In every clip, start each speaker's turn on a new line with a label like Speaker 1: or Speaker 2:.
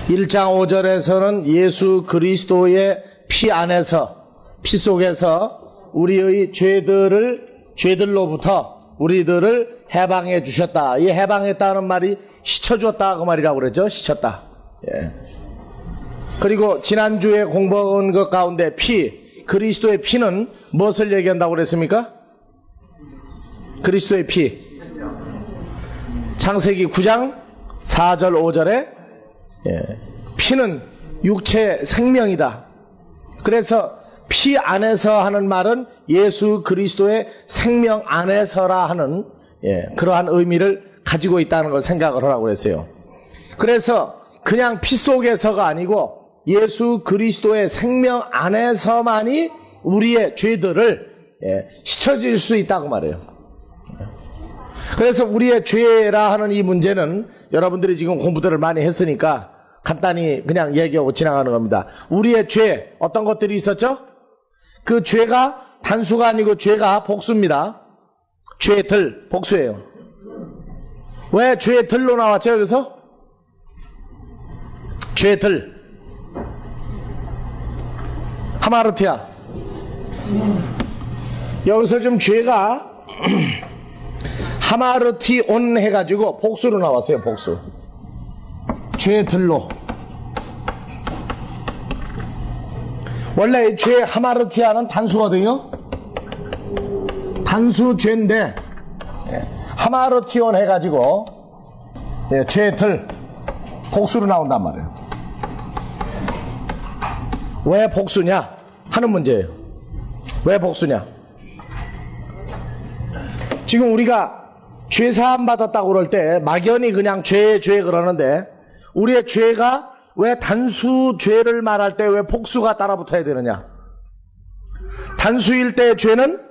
Speaker 1: 1장 5절에서는 예수 그리스도의 피 안에서, 피 속에서 우리의 죄들로부터 우리들을 해방해 주셨다. 이 해방했다는 말이 씻어주었다 그 말이라고 그랬죠. 씻었다. 예. 그리고 지난주에 공부한 것 가운데 피, 그리스도의 피는 무엇을 얘기한다고 그랬습니까? 그리스도의 피. 창세기 9장 4절 5절에 피는 육체 생명이다. 그래서 피 안에서 하는 말은 예수 그리스도의 생명 안에서라 하는 그러한 의미를 가지고 있다는 걸 생각을 하라고 했어요. 그래서 그냥 피 속에서가 아니고 예수 그리스도의 생명 안에서만이 우리의 죄들을 씻어질 수 있다고 말해요. 그래서 우리의 죄라 하는 이 문제는 여러분들이 지금 공부들을 많이 했으니까 간단히 그냥 얘기하고 지나가는 겁니다. 우리의 죄, 어떤 것들이 있었죠? 그 죄가 단수가 아니고 죄가 복수입니다. 죄들, 복수예요. 왜 죄들로 나왔죠, 여기서? 죄들. 하마르티아. 여기서 좀 죄가 하마르티온 해가지고 복수로 나왔어요. 복수. 죄들로. 원래 죄 하마르티아는 단수거든요. 단수 죄인데 하마르티온 해가지고 죄들 복수로 나온단 말이에요. 왜 복수냐 하는 문제예요. 왜 복수냐? 지금 우리가 죄사함 받았다고 그럴 때 막연히 그냥 죄 그러는데 우리의 죄가 왜 단수 죄를 말할 때 왜 복수가 따라 붙어야 되느냐? 단수일 때의 죄는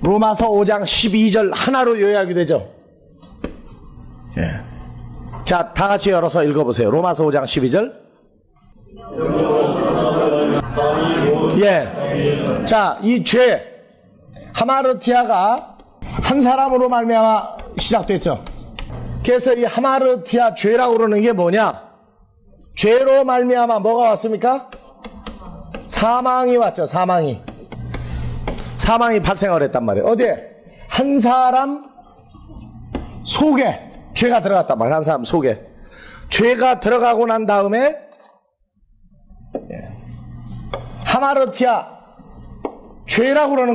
Speaker 1: 로마서 5장 12절 하나로 요약이 되죠. 자, 다 같이 열어서 읽어보세요. 로마서 5장 12절. 자, 이 죄 하마르티아가 한 사람으로 말미암아 시작됐죠. 그래서 이 하마르티아 죄라고 그러는 게 뭐냐? 죄로 말미암아 뭐가 왔습니까? 사망이 왔죠. 사망이 발생을 했단 말이에요. 어디에? 한 사람 속에 죄가 들어갔단 말이에요. 한 사람 속에 죄가 들어가고 난 다음에 하마르티아 죄라고 그러는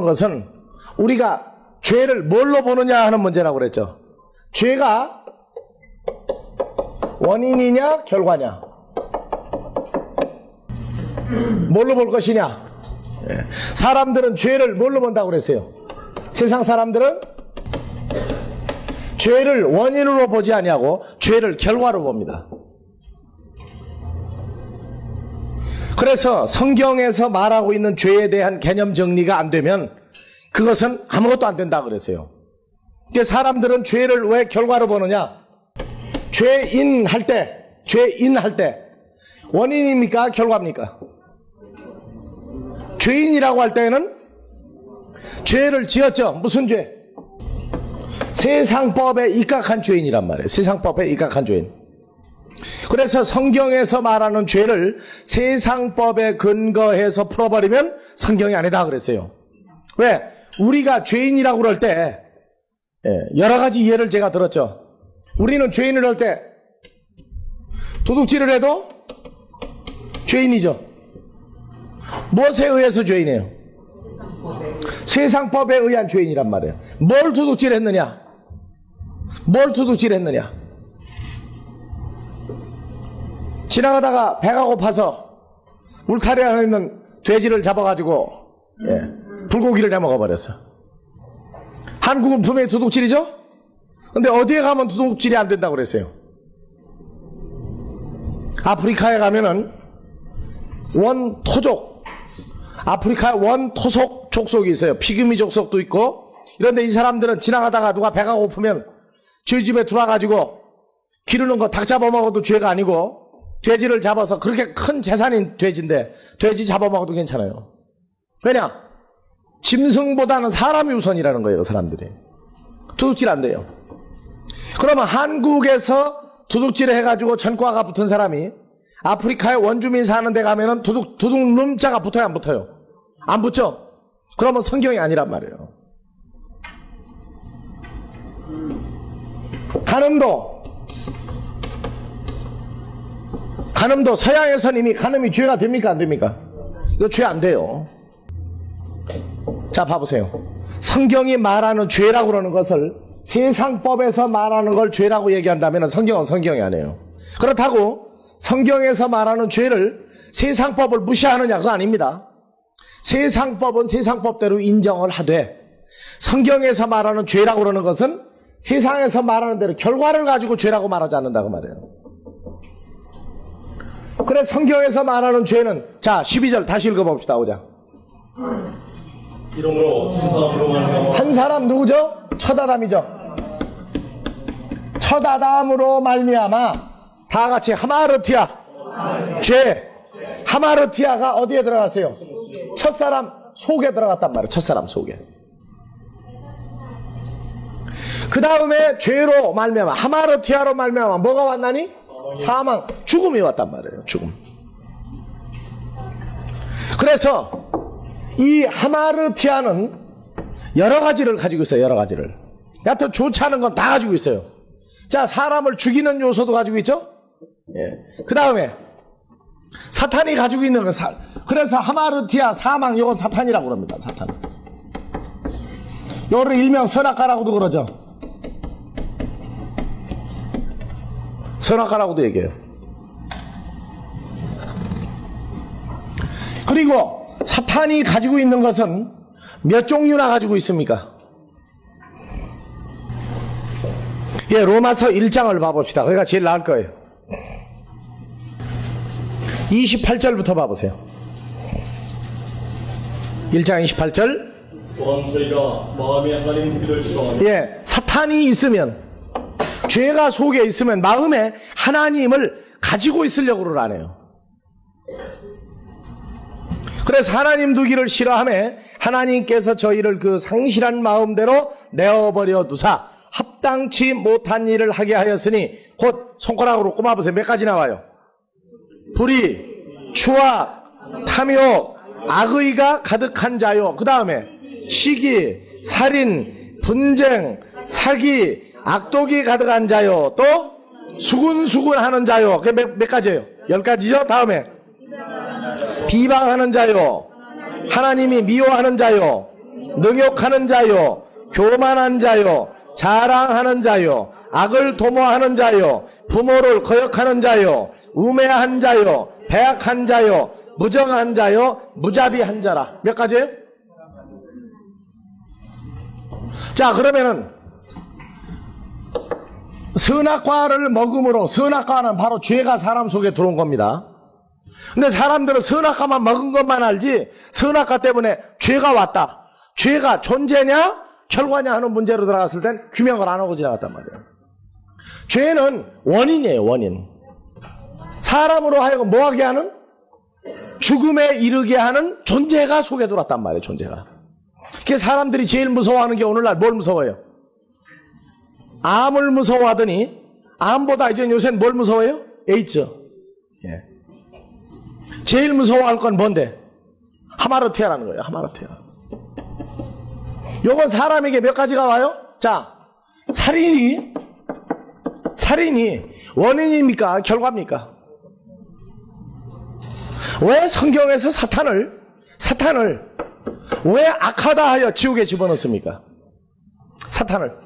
Speaker 1: 것은 우리가 죄를 뭘로 보느냐 하는 문제라고 그랬죠. 죄가 원인이냐 결과냐, 뭘로 볼 것이냐. 사람들은 죄를 뭘로 본다고 그랬어요? 세상 사람들은 죄를 원인으로 보지 아니하고 죄를 결과로 봅니다. 그래서 성경에서 말하고 있는 죄에 대한 개념 정리가 안 되면 그것은 아무것도 안 된다 그랬어요. 그러니까 사람들은 죄를 왜 결과로 보느냐? 죄인할 때 원인입니까? 결과입니까? 죄인이라고 할 때는 죄를 지었죠. 무슨 죄? 세상법에 입각한 죄인이란 말이에요. 세상법에 입각한 죄인. 그래서 성경에서 말하는 죄를 세상법에 근거해서 풀어버리면 성경이 아니다 그랬어요. 왜? 우리가 죄인이라고 그럴 때 여러 가지 예를 제가 들었죠. 우리는 죄인을 할 때 도둑질을 해도 죄인이죠. 무엇에 의해서 죄인이에요? 세상법에 의한 죄인이란 말이에요. 뭘 도둑질했느냐? 지나가다가 배가 고파서 울타리 안에 있는 돼지를 잡아가지고 불고기를 내먹어 버렸어. 한국은 분명히 도둑질이죠? 근데 어디에 가면 도둑질이 안 된다고 그랬어요? 아프리카에 가면은 아프리카에 원토속 족속이 있어요. 피그미 족속도 있고. 이런데 이 사람들은 지나가다가 누가 배가 고프면 저희 집에 들어와가지고 기르는 거 닭 잡아먹어도 죄가 아니고, 돼지를 잡아서, 그렇게 큰 재산인 돼지인데 돼지 잡아먹어도 괜찮아요. 왜냐? 짐승보다는 사람이 우선이라는 거예요. 사람들이 도둑질 안 돼요. 그러면 한국에서 도둑질을 해가지고 전과가 붙은 사람이 아프리카의 원주민 사는 데 가면은 도둑놈자가 붙어요, 안 붙어요? 안 붙죠? 그러면 성경이 아니란 말이에요. 간음도 서양에서는 이미 간음이 죄가 됩니까, 안 됩니까? 이거 죄 안 돼요. 자, 봐보세요. 성경이 말하는 죄라고 그러는 것을 세상법에서 말하는 걸 죄라고 얘기한다면 성경은 성경이 아니에요. 그렇다고 성경에서 말하는 죄를 세상법을 무시하느냐, 그거 아닙니다. 세상법은 세상법대로 인정을 하되 성경에서 말하는 죄라고 그러는 것은 세상에서 말하는 대로 결과를 가지고 죄라고 말하지 않는다고 말해요. 그래 성경에서 말하는 죄는, 자 12절 다시 읽어봅시다. 오자.
Speaker 2: 이러므로 한 사람으로 말미암아,
Speaker 1: 한 사람 누구죠? 첫 아담이죠. 첫 아담으로 말미암아, 다 같이 하마르티아, 죄. 하마르티아가 어디에 들어갔어요? 첫사람 속에 들어갔단 말이에요. 첫사람 속에. 그 다음에 죄로 말미암아, 하마르티아로 말미암아 뭐가 왔나니? 사망, 죽음이 왔단 말이에요. 죽음. 그래서 이 하마르티아는 여러 가지를 가지고 있어요. 여러 가지를. 여하튼 좋지 않은 건 다 가지고 있어요. 자, 사람을 죽이는 요소도 가지고 있죠. 예. 그 다음에 사탄이 가지고 있는 건 그래서 하마르티아, 사망, 이건 사탄이라고 그럽니다. 사탄. 요를 일명 선악과라고도 그러죠. 선악과라고도 얘기해요. 그리고 사탄이 가지고 있는 것은 몇 종류나 가지고 있습니까? 예, 로마서 1장을 봐봅시다. 거기가 제일 나을 거예요. 28절부터 봐보세요. 1장 28절.
Speaker 2: 또한 저희가 마음에 하나님 뜻을 싫어하며,
Speaker 1: 예, 사탄이 있으면, 죄가 속에 있으면 마음에 하나님을 가지고 있으려고 그러네요. 그래서 하나님 두기를 싫어하며 하나님께서 저희를 그 상실한 마음대로 내어버려 두사 합당치 못한 일을 하게 하였으니, 곧 손가락으로 꼽아보세요. 몇 가지 나와요? 불의, 추악, 탐욕, 악의가 가득한 자요. 그 다음에 시기, 살인, 분쟁, 사기, 악독이 가득한 자요. 또 수군수군하는 자요. 그게 몇 가지예요? 10가지죠? 다음에 비방하는 자요, 하나님이 미워하는 자요, 능욕하는 자요, 교만한 자요, 자랑하는 자요, 악을 도모하는 자요, 부모를 거역하는 자요, 우매한 자요, 배악한 자요, 무정한 자요, 무자비한 자라. 몇 가지예요? 자, 그러면은 선악과를 먹음으로, 선악과는 바로 죄가 사람 속에 들어온 겁니다. 근데 사람들은 선악과만 먹은 것만 알지 선악과 때문에 죄가 왔다, 죄가 존재냐 결과냐 하는 문제로 들어갔을 땐 규명을 안 하고 지나갔단 말이에요. 죄는 원인이에요. 원인. 사람으로 하여금 뭐하게 하는, 죽음에 이르게 하는 존재가 속에 들어왔단 말이에요. 존재가. 그래서 사람들이 제일 무서워하는 게 오늘날 뭘 무서워해요? 암을 무서워하더니 암보다 이제 요새는 뭘 무서워해요? 에이즈. 예. 제일 무서워할 건 뭔데? 하마르티아라는 거예요. 하마르티아. 요건 사람에게 몇 가지가 와요? 자, 살인이 원인입니까? 결과입니까? 왜 성경에서 사탄을 왜 악하다 하여 지옥에 집어넣습니까? 사탄을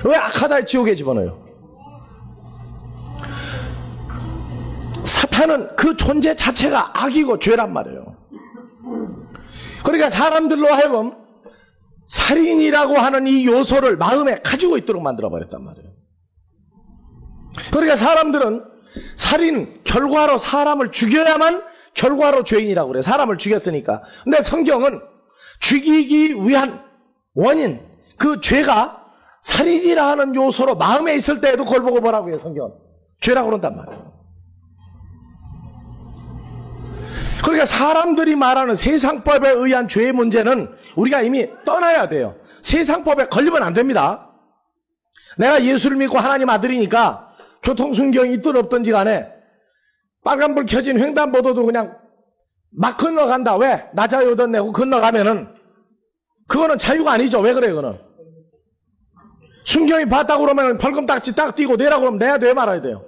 Speaker 1: 왜 악하다 하여 지옥에 집어넣어요? 사탄은 그 존재 자체가 악이고 죄란 말이에요. 그러니까 사람들로 하여금 살인이라고 하는 이 요소를 마음에 가지고 있도록 만들어버렸단 말이에요. 그러니까 사람들은 살인, 결과로 사람을 죽여야만 결과로 죄인이라고 그래요. 사람을 죽였으니까. 근데 성경은 죽이기 위한 원인, 그 죄가 살인이라 하는 요소로 마음에 있을 때에도 그걸 보고 뭐라고 해요? 성경은 죄라고 그런단 말이에요. 그러니까 사람들이 말하는 세상법에 의한 죄의 문제는 우리가 이미 떠나야 돼요. 세상법에 걸리면 안 됩니다. 내가 예수를 믿고 하나님 아들이니까 교통순경이 있든 없든지 간에 빨간불 켜진 횡단보도도 그냥 막 건너간다. 왜? 나 자유던 내고 건너가면은 그거는 자유가 아니죠. 왜 그래 그거는? 순경이 봤다고 그러면 벌금딱지 딱 띄고 내라고 그러면 내야 돼요 말아야 돼요?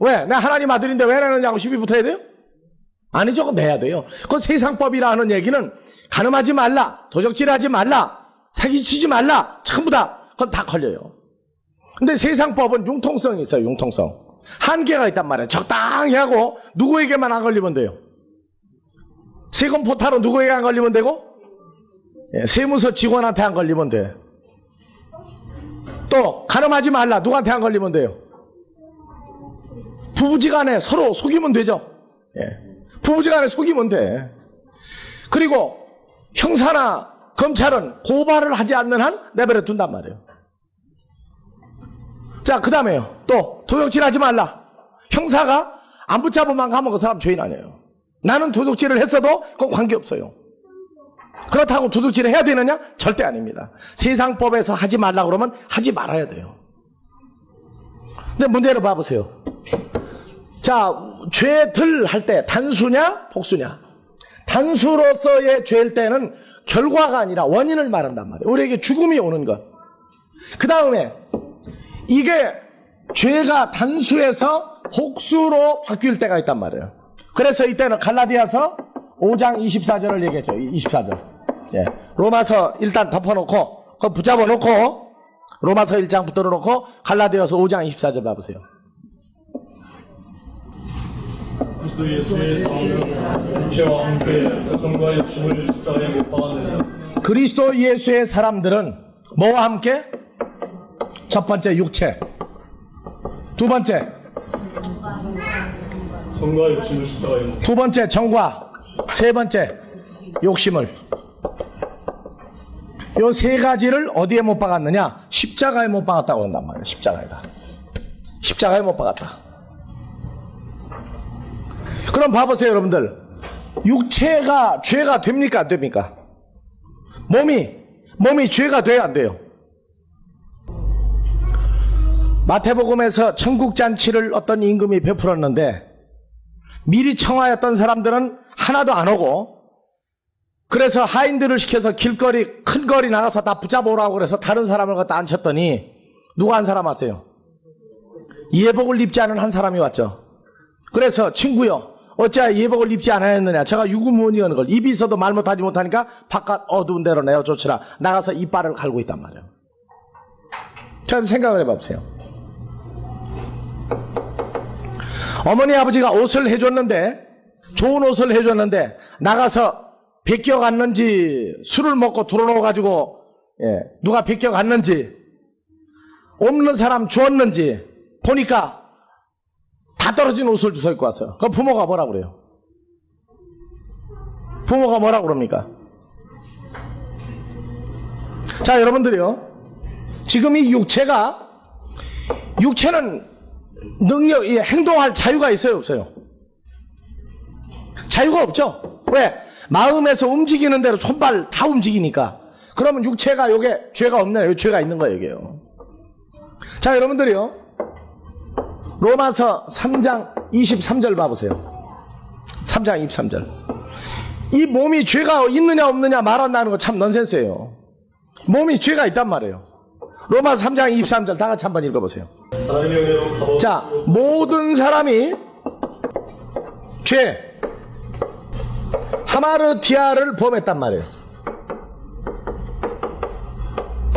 Speaker 1: 왜? 내가 하나님 아들인데 왜 내느냐고 시비 붙어야 돼요? 아니죠. 그건 내야 돼요. 그 세상법이라는 얘기는 가늠하지 말라, 도적질하지 말라, 사기치지 말라, 전부 다 그건 다 걸려요. 근데 세상법은 융통성이 있어요. 융통성. 한계가 있단 말이에요. 적당히 하고 누구에게만 안 걸리면 돼요. 세금 포탈은 누구에게 안 걸리면 되고 세무서 직원한테 안 걸리면 돼. 또 가늠하지 말라, 누구한테 안 걸리면 돼요. 부부지간에 서로 속이면 되죠. 부부지간에 속이면 돼. 그리고 형사나 검찰은 고발을 하지 않는 한 내버려 둔단 말이에요. 자, 그 다음에요. 또 도둑질 하지 말라. 형사가 안 붙잡으면 가면 그 사람 죄인 아니에요. 나는 도둑질을 했어도 그건 관계없어요. 그렇다고 도둑질을 해야 되느냐? 절대 아닙니다. 세상법에서 하지 말라 그러면 하지 말아야 돼요. 근데 문제를 봐보세요. 자, 죄들 할 때 단수냐 복수냐? 단수로서의 죄일 때는 결과가 아니라 원인을 말한단 말이에요. 우리에게 죽음이 오는 것. 그 다음에 이게 죄가 단수에서 복수로 바뀔 때가 있단 말이에요. 그래서 이때는 갈라디아서 5장 24절을 얘기했죠. 24절. 로마서 일단 덮어놓고 그거 붙잡아놓고 로마서 1장 붙들어놓고 갈라디아서 5장 24절 봐보세요.
Speaker 2: 그리스도 예수의 사람은 육체와 함께 고통과 욕심을 십자가에 못 박았느냐.
Speaker 1: 그리스도 예수의 사람들은 뭐와 함께? 첫 번째 육체, 두 번째
Speaker 2: 정과 욕심을 십자가에 못
Speaker 1: 두 번째 정과, 세 번째 욕심을. 요 세 가지를 어디에 못 박았느냐? 십자가에 못 박았다고 한단 말이에요. 십자가에다. 십자가에 못 박았다. 그럼 봐보세요 여러분들. 육체가 죄가 됩니까 안 됩니까? 몸이 죄가 돼야 안 돼요? 마태복음에서 천국잔치를 어떤 임금이 베풀었는데 미리 청하였던 사람들은 하나도 안 오고, 그래서 하인들을 시켜서 길거리 큰 거리 나가서 다 붙잡아오라고 그래서 다른 사람을 갖다 앉혔더니 누가 한 사람 왔어요? 예복을 입지 않은 한 사람이 왔죠. 그래서 친구요, 어찌하여 예복을 입지 않았느냐? 제가 유구무원이라는 걸 입이 있어도 말 못하지 못하니까 바깥 어두운 데로 내어쫓으라. 나가서 이빨을 갈고 있단 말이에요. 자, 생각을 해봐보세요. 어머니 아버지가 옷을 해줬는데, 좋은 옷을 해줬는데 나가서 베껴갔는지, 술을 먹고 들어놓아가지고 누가 베껴갔는지, 없는 사람 주었는지 보니까 다 떨어진 옷을 주워 입고 왔어요. 그럼 부모가 뭐라 그래요? 부모가 뭐라 그럽니까? 자, 여러분들이요, 지금 이 육체는 능력, 행동할 자유가 있어요 없어요? 자유가 없죠. 왜? 마음에서 움직이는 대로 손발 다 움직이니까. 그러면 육체가 요게 죄가 없나요? 요 죄가 있는 거예요 이게요. 자, 여러분들이요, 로마서 3장 23절 봐보세요. 3장 23절. 이 몸이 죄가 있느냐 없느냐 말한다는 거 참 넌센스예요. 몸이 죄가 있단 말이에요. 로마서 3장 23절 다 같이 한번 읽어보세요. 자, 모든 사람이 죄 하마르티아를 범했단 말이에요.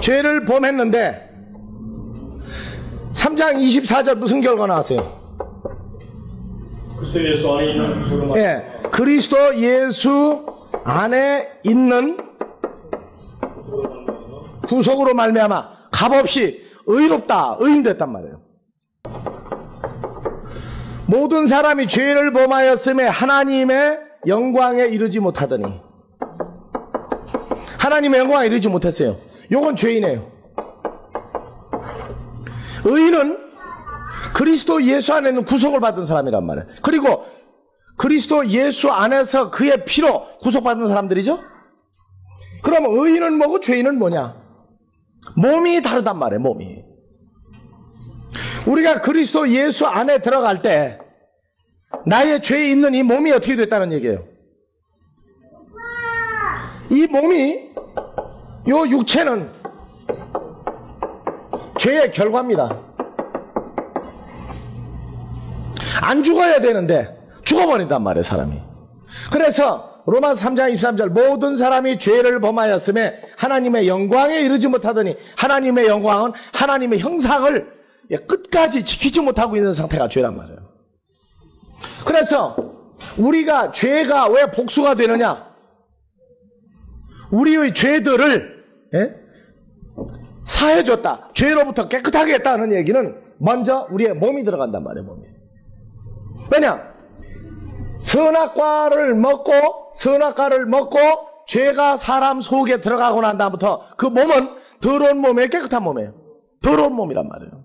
Speaker 1: 죄를 범했는데 3장 24절 무슨 결과 나왔어요?
Speaker 2: 그리스도 예수 안에 있는 구속으로
Speaker 1: 그리스도 예수 안에 있는 구속으로 말미암아 값없이 의롭다, 의인됐단 말이에요. 모든 사람이 죄를 범하였음에 하나님의 영광에 이르지 못하더니, 하나님의 영광에 이르지 못했어요. 요건 죄인이에요. 의인은 그리스도 예수 안에 있는 구속을 받은 사람이란 말이에요. 그리고 그리스도 예수 안에서 그의 피로 구속받은 사람들이죠. 그럼 의인은 뭐고 죄인은 뭐냐? 몸이 다르단 말이에요. 몸이. 우리가 그리스도 예수 안에 들어갈 때 나의 죄에 있는 이 몸이 어떻게 됐다는 얘기예요? 이 몸이, 요 육체는 죄의 결과입니다. 안 죽어야 되는데 죽어버린단 말이에요, 사람이. 그래서 로마서 3장 23절 모든 사람이 죄를 범하였음에 하나님의 영광에 이르지 못하더니 하나님의 영광은 하나님의 형상을 끝까지 지키지 못하고 있는 상태가 죄란 말이에요. 그래서 우리가 죄가 왜 복수가 되느냐? 우리의 죄들을 사해줬다. 죄로부터 깨끗하게 했다는 얘기는 먼저 우리의 몸이 들어간단 말이에요. 몸이. 왜냐? 선악과를 먹고 죄가 사람 속에 들어가고 난 다음부터 그 몸은 더러운 몸이에요, 깨끗한 몸이에요? 더러운 몸이란 말이에요.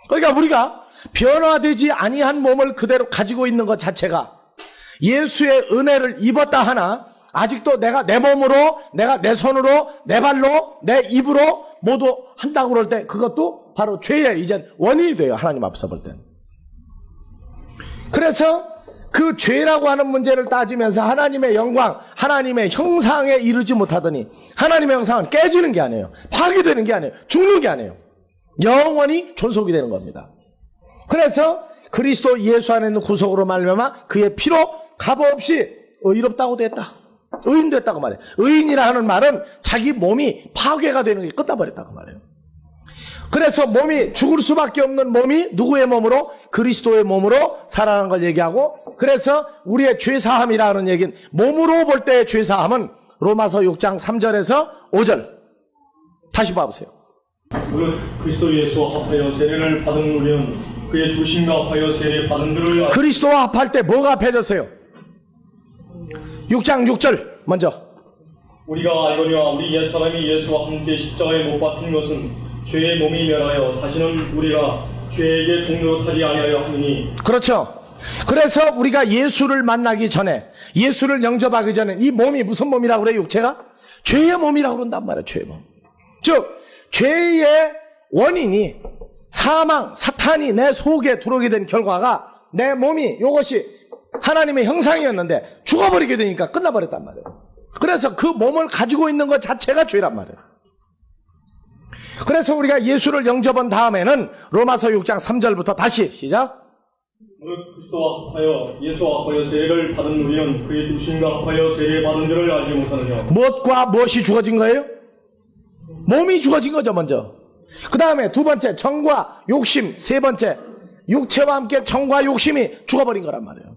Speaker 1: 그러니까 우리가 변화되지 아니한 몸을 그대로 가지고 있는 것 자체가 예수의 은혜를 입었다 하나 아직도 내가 내 몸으로, 내가 내 손으로, 내 발로, 내 입으로 모두 한다고 그럴 때 그것도 바로 죄의 이제 원인이 돼요. 하나님 앞에서 볼 때는. 그래서 그 죄라고 하는 문제를 따지면서 하나님의 영광, 하나님의 형상에 이르지 못하더니 하나님의 형상은 깨지는 게 아니에요. 파괴되는 게 아니에요. 죽는 게 아니에요. 영원히 존속이 되는 겁니다. 그래서 그리스도 예수 안에 있는 구속으로 말미암아 그의 피로 값없이 의롭다고 됐다. 의인 됐다고 말해요. 의인이라 하는 말은 자기 몸이 파괴가 되는 게 끝나버렸다고 말해요. 그래서 몸이 죽을 수밖에 없는 몸이 누구의 몸으로? 그리스도의 몸으로 살아나는 걸 얘기하고, 그래서 우리의 죄사함이라는 얘기는 몸으로 볼 때의 죄사함은 로마서 6장 3절에서 5절 다시 봐보세요.
Speaker 2: 그리스도 예수와 합하여 세례를 받은 우리는 그의 주심과 합하여 세례 받은 들을
Speaker 1: 그리스도와 합할 때 뭐가 합해졌어요? 6장 6절 먼저
Speaker 2: 우리가 알거니와 우리 옛사람이 예수와 함께 십자가에 못 박힌 것은 죄의 몸이 멸하여 다시는 우리가 죄에게 종노릇하지 아니하여 하느니.
Speaker 1: 그렇죠. 그래서 우리가 예수를 만나기 전에, 예수를 영접하기 전에 이 몸이 무슨 몸이라고 그래요? 육체가? 죄의 몸이라고 그런단 말이에요. 죄의 몸. 즉 죄의 원인이 사망, 사탄이 내 속에 들어오게 된 결과가 내 몸이 이것이 하나님의 형상이었는데 죽어버리게 되니까 끝나버렸단 말이에요. 그래서 그 몸을 가지고 있는 것 자체가 죄란 말이에요. 그래서 우리가 예수를 영접한 다음에는 로마서 6장 3절부터 다시 시작.
Speaker 2: 그리스도와 합하여 예수와 합하여 세례를 받은 우리는 그의 주심과 합하여 세례 받은 줄을 알지 못하느냐.
Speaker 1: 무엇과 무엇이 죽어진 거예요? 몸이 죽어진 거죠 먼저. 그 다음에 두 번째 정과 욕심, 세 번째 육체와 함께 정과 욕심이 죽어버린 거란 말이에요.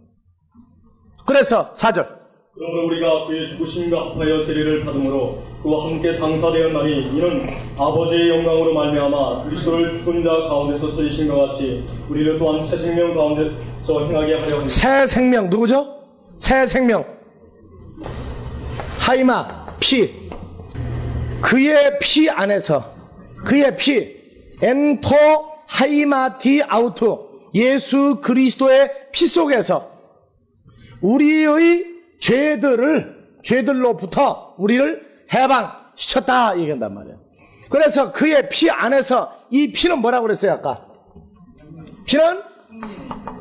Speaker 1: 그래서 4절
Speaker 2: 그러므로 우리가 그의 죽으심과 합하여 세례를 받음으로 그와 함께 상사되었나니 이는 아버지의 영광으로 말미암아 그리스도를 죽은 자 가운데서 살리신 것 같이 우리를 또한 새 생명 가운데서 행하게 하려 합니다.
Speaker 1: 새 생명 누구죠? 새 생명 하이마 피, 그의 피 안에서 그의 피 엔토 하이마티 아우트 예수 그리스도의 피 속에서 우리의 죄들로부터 우리를 해방시켰다 얘기한단 말이에요. 그래서 그의 피 안에서 이 피는 뭐라고 그랬어요 아까? 피는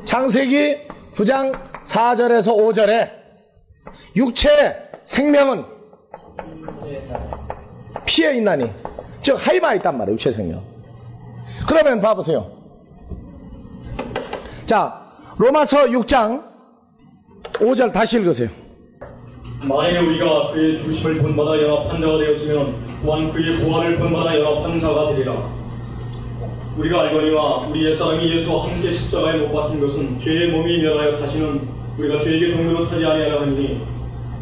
Speaker 1: 창세기 9장 4절에서 5절에 육체의 생명은 피에 있나니 즉 하이마에 있단 말이에요. 육체의 생명. 그러면 봐보세요. 자 로마서 6장 5절 다시 읽으세요.
Speaker 2: 만약에 우리가 그의 죽으심을 본받아 연합한 자가 되었으면 또한 그의 부활을 본받아 연합한 자가 되리라. 우리가 알거니와 우리 옛사람이 예수와 함께 십자가에 못 박힌 것은 죄의 몸이 멸하여 다시는 우리가 죄에게 종노릇하지 아니하려 하니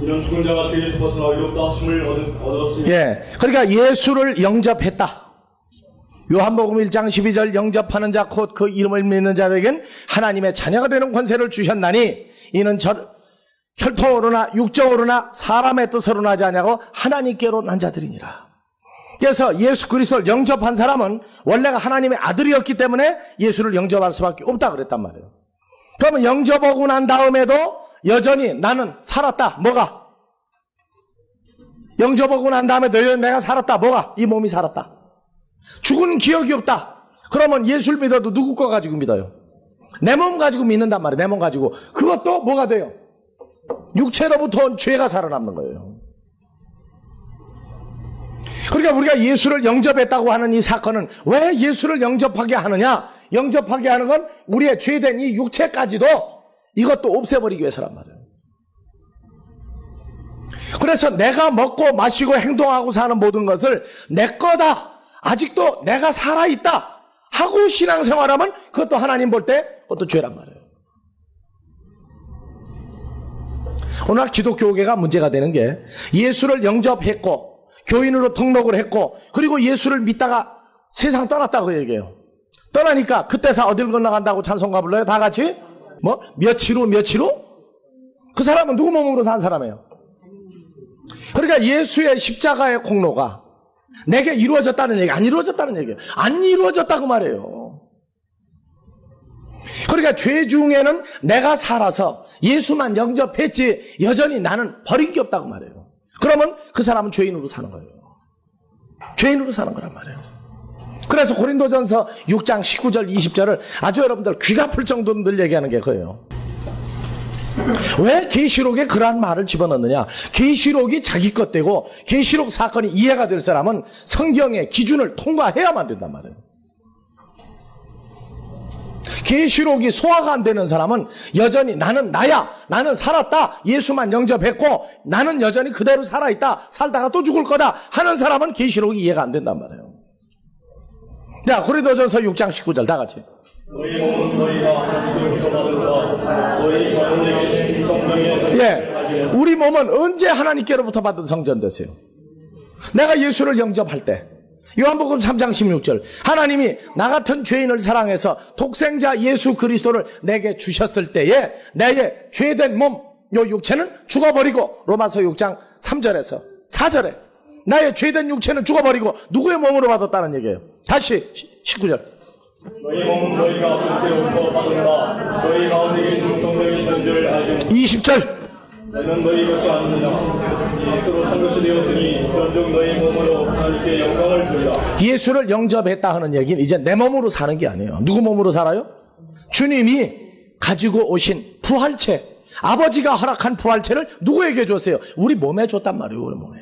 Speaker 2: 이는 죽은 자가 죄에서 벗어나 의롭다 하심을 얻었으니.
Speaker 1: 예, 그러니까 예수를 영접했다. 요한복음 1장 12절 영접하는 자 곧 그 이름을 믿는 자들에겐 하나님의 자녀가 되는 권세를 주셨나니 이는 혈통으로나 육정으로나 사람의 뜻으로 나지 아니하고 하나님께로 난 자들이니라. 그래서 예수 그리스도를 영접한 사람은 원래가 하나님의 아들이었기 때문에 예수를 영접할 수밖에 없다 그랬단 말이에요. 그러면 영접하고 난 다음에도 여전히 나는 살았다. 뭐가? 영접하고 난 다음에도 여전히 내가 살았다. 뭐가? 이 몸이 살았다. 죽은 기억이 없다. 그러면 예수를 믿어도 누구 거 가지고 믿어요? 내 몸 가지고 믿는단 말이에요. 내 몸 가지고. 그것도 뭐가 돼요? 육체로부터 온 죄가 살아남는 거예요. 그러니까 우리가 예수를 영접했다고 하는 이 사건은 왜 예수를 영접하게 하느냐? 영접하게 하는 건 우리의 죄된 이 육체까지도 이것도 없애버리기 위해서란 말이에요. 그래서 내가 먹고 마시고 행동하고 사는 모든 것을 내 거다. 아직도 내가 살아있다. 하고 신앙생활하면 그것도 하나님 볼 때 그것도 죄란 말이에요. 오늘 기독교계가 문제가 되는 게 예수를 영접했고 교인으로 등록을 했고 그리고 예수를 믿다가 세상 떠났다고 얘기해요. 떠나니까 그때서 어딜 건너간다고 찬송가 불러요? 다 같이? 뭐? 며칠 후? 그 사람은 누구 몸으로 산 사람이에요? 그러니까 예수의 십자가의 공로가 내게 이루어졌다는 얘기, 안 이루어졌다는 얘기예요. 안 이루어졌다고 말해요. 그러니까 죄 중에는 내가 살아서 예수만 영접했지 여전히 나는 버린 게 없다고 말해요. 그러면 그 사람은 죄인으로 사는 거예요. 죄인으로 사는 거란 말이에요. 그래서 고린도전서 6장 19절 20절을 아주 여러분들 귀가 아플 정도로 늘 얘기하는 게 그거예요. 왜 계시록에 그러한 말을 집어넣느냐? 계시록이 자기 것 되고 계시록 사건이 이해가 될 사람은 성경의 기준을 통과해야만 된단 말이에요. 계시록이 소화가 안 되는 사람은 여전히 나는 나야, 나는 살았다, 예수만 영접했고 나는 여전히 그대로 살아있다, 살다가 또 죽을 거다 하는 사람은 계시록이 이해가 안 된단 말이에요. 자, 고린도전서 6장 19절 다 같이.
Speaker 2: 너희 몸은 너희가 하나님께로부터 받은 바 너희 가운데 계신 성령의
Speaker 1: 예, 우리 몸은 언제 하나님께로부터 받은 성전 되세요? 내가 예수를 영접할 때. 요한복음 3장 16절 하나님이 나 같은 죄인을 사랑해서 독생자 예수 그리스도를 내게 주셨을 때에 내의 죄된 몸, 요 육체는 죽어버리고 로마서 6장 3절에서 4절에 나의 죄된 육체는 죽어버리고 누구의 몸으로 받았다는 얘기예요. 다시 19절
Speaker 2: 너희 몸은 너희가 하나님께로부터 받은 바 너희 가운데 계신 성령의 전제를 알지
Speaker 1: 20절
Speaker 2: 너는 너희 것이 아니느냐 예수로 산 것이 되었으니 전적 너희 몸으로 하나님께 영광을 돌리라.
Speaker 1: 예수를 영접했다 하는 얘기는 이제 내 몸으로 사는 게 아니에요. 누구 몸으로 살아요? 주님이 가지고 오신 부활체, 아버지가 허락한 부활체를 누구에게 줬어요? 우리 몸에 줬단 말이에요. 우리 몸에.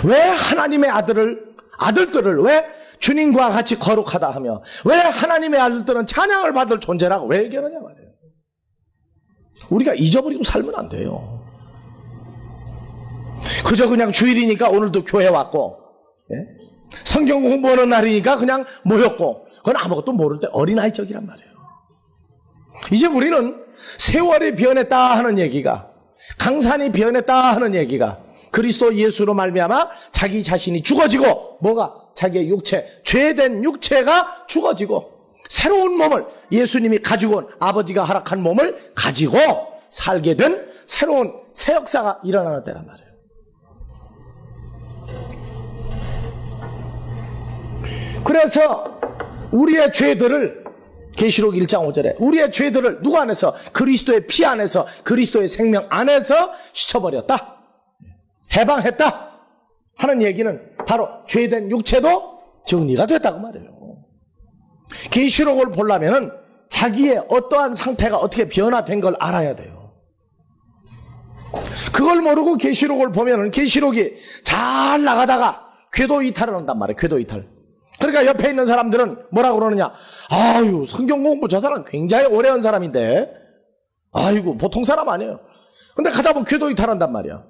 Speaker 1: 왜 하나님의 아들들을 왜 주님과 같이 거룩하다 하며 왜 하나님의 아들들은 찬양을 받을 존재라고 왜 얘기하느냐 말이에요. 우리가 잊어버리고 살면 안 돼요. 그저 그냥 주일이니까 오늘도 교회 왔고, 예? 성경 공부하는 날이니까 그냥 모였고, 그건 아무것도 모를 때 어린아이적이란 말이에요. 이제 우리는 세월이 변했다 하는 얘기가, 강산이 변했다 하는 얘기가, 그리스도 예수로 말미암아 자기 자신이 죽어지고, 뭐가? 자기의 육체, 죄된 육체가 죽어지고, 새로운 몸을 예수님이 가지고 온 아버지가 허락한 몸을 가지고 살게 된 새로운 새 역사가 일어나는 때란 말이에요. 그래서 우리의 죄들을 계시록 1장 5절에 우리의 죄들을 누구 안에서? 그리스도의 피 안에서 그리스도의 생명 안에서 씻어버렸다. 해방했다 하는 얘기는 바로 죄된 육체도 정리가 됐다고 말이에요. 계시록을 보려면은 자기의 어떠한 상태가 어떻게 변화된 걸 알아야 돼요. 그걸 모르고 계시록을 보면은 계시록이 잘 나가다가 궤도 이탈을 한단 말이에요. 궤도 이탈. 그러니까 옆에 있는 사람들은 뭐라고 그러느냐? 아유, 성경 공부 저 사람 굉장히 오래 한 사람인데, 아이고, 보통 사람 아니에요. 근데 가다 보면 궤도 이탈한단 말이야.